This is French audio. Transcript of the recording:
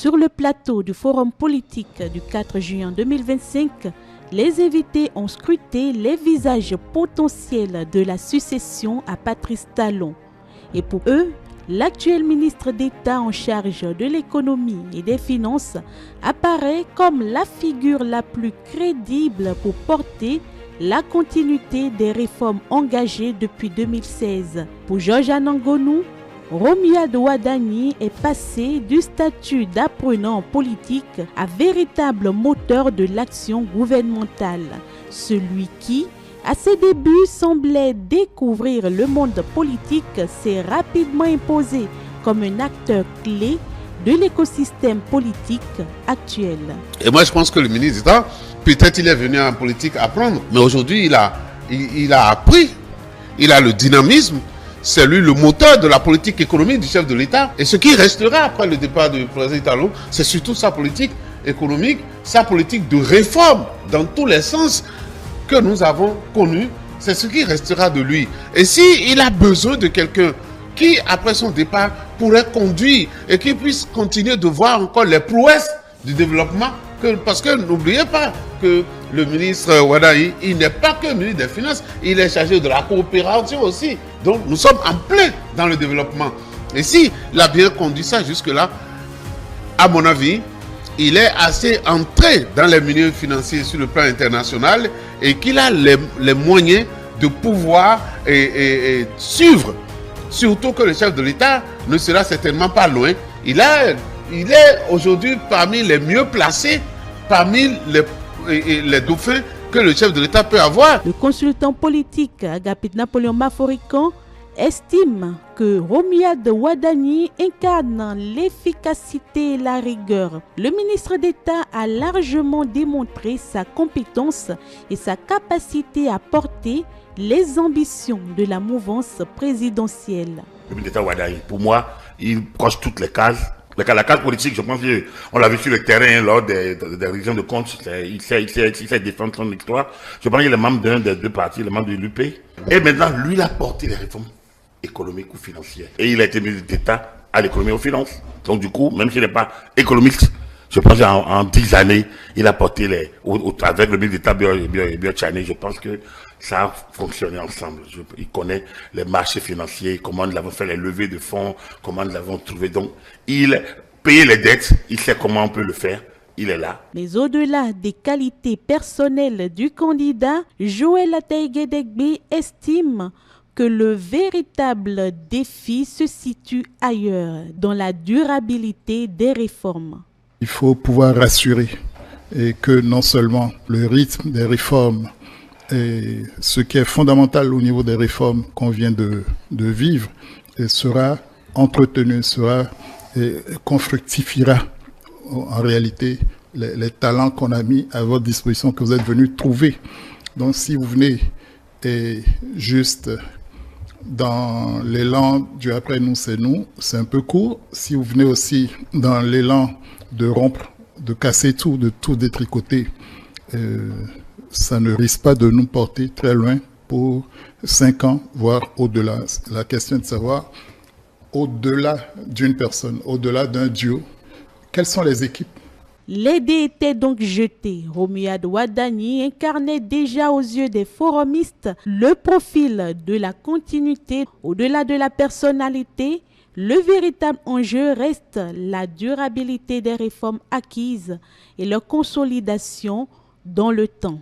Sur le plateau du Forum politique du 4 juin 2025, les invités ont scruté les visages potentiels de la succession à Patrice Talon. Et pour eux, l'actuel ministre d'État en charge de l'économie et des finances apparaît comme la figure la plus crédible pour porter la continuité des réformes engagées depuis 2016. Pour Georges Anangonou, Romuald Ouadani est passé du statut d'apprenant en politique à véritable moteur de l'action gouvernementale. Celui qui, à ses débuts, semblait découvrir le monde politique s'est rapidement imposé comme un acteur clé de l'écosystème politique actuel. Et moi, je pense que le ministre d'État, peut-être il est venu en politique apprendre, mais aujourd'hui, il a appris, il a le dynamisme. C'est lui le moteur de la politique économique du chef de l'État. Et ce qui restera après le départ du président Talon, c'est surtout sa politique économique, sa politique de réforme dans tous les sens que nous avons connu. C'est ce qui restera de lui. Et s'il a besoin de quelqu'un qui, après son départ, pourrait conduire et qui puisse continuer de voir encore les prouesses du développement, parce que n'oubliez pas que le ministre Ouadani, il n'est pas que ministre des Finances, il est chargé de la coopération aussi. Donc nous sommes en plein dans le développement. Et s'il a bien conduit ça jusque-là, à mon avis, il est assez entré dans les milieux financiers sur le plan international et qu'il a les moyens de pouvoir suivre. Surtout que le chef de l'État ne sera certainement pas loin. Il est aujourd'hui parmi les mieux placés, parmi les dauphins que le chef de l'État peut avoir. Le consultant politique Agapit Napoléon Maforican estime que Romuald Ouadani incarne l'efficacité et la rigueur. Le ministre d'État a largement démontré sa compétence et sa capacité à porter les ambitions de la mouvance présidentielle. Le ministre d'État Ouadani, pour moi, il coche toutes les cases. La case politique, je pense qu'on l'a vu sur le terrain lors des révisions de comptes, il sait défendre son histoire. Je pense qu'il est membre d'un des deux partis, le membre de l'UP. Et maintenant, lui, il a porté les réformes économiques ou financières. Et il a été ministre d'État à l'économie et aux finances. Donc du coup, même s'il n'est pas économiste, je pense qu'en 10 années, il a porté avec le ministre d'État Biotchani, je pense que ça a fonctionné ensemble. Il connaît les marchés financiers, comment nous avons fait les levées de fonds, comment nous l'avons trouvé. Donc, il paye les dettes, il sait comment on peut le faire. Il est là. Mais au-delà des qualités personnelles du candidat, Joël Ataïguedegbe estime que le véritable défi se situe ailleurs, dans la durabilité des réformes. Il faut pouvoir rassurer et que non seulement le rythme des réformes et ce qui est fondamental au niveau des réformes qu'on vient de vivre sera entretenu, qu'on fructifiera en réalité les talents qu'on a mis à votre disposition, que vous êtes venus trouver. Donc si vous venez juste dans l'élan du après nous, c'est un peu court. Si vous venez aussi dans l'élan de rompre, de casser tout, de tout détricoter, ça ne risque pas de nous porter très loin pour 5 ans, voire au-delà. La question est de savoir, au-delà d'une personne, au-delà d'un duo, quelles sont les équipes? Les dés étaient donc jetés. Romuald Ouadani incarnait déjà aux yeux des forumistes le profil de la continuité. Au-delà de la personnalité, le véritable enjeu reste la durabilité des réformes acquises et leur consolidation dans le temps.